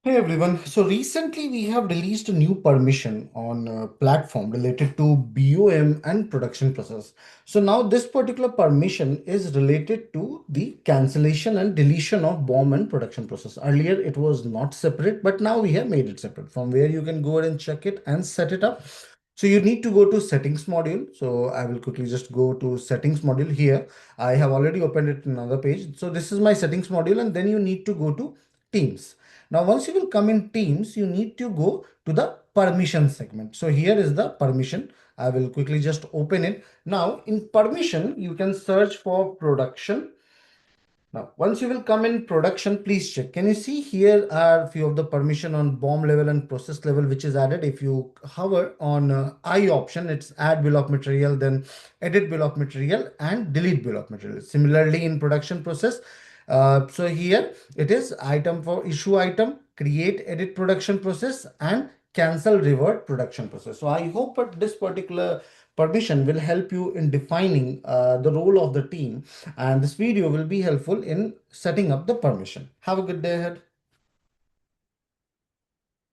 Hey everyone. So recently we have released a new permission on a platform related to BOM and production process. So now this particular permission is related to the cancellation and deletion of BOM and production process. Earlier it was not separate, but now we have made it separate from where you can go ahead and check it and set it up. So you need to go to settings module. So I will quickly just go to settings module here. I have already opened it in another page. So this is my settings module, and then you need to go to Teams. Now, once you will come in Teams, you need to go to the permission segment. So here is the permission. I will quickly just open it. Now, in permission, you can search for production. Now, once you will come in production, please check. Can you see here are a few of the permission on BOM level and process level, which is added. If you hover on I option, it's add bill of material, then edit bill of material and delete bill of material. Similarly, in production process, so here it is item for issue item, create edit production process and cancel revert production process. So I hope that this particular permission will help you in defining the role of the team, and this video will be helpful in setting up the permission. Have a good day ahead.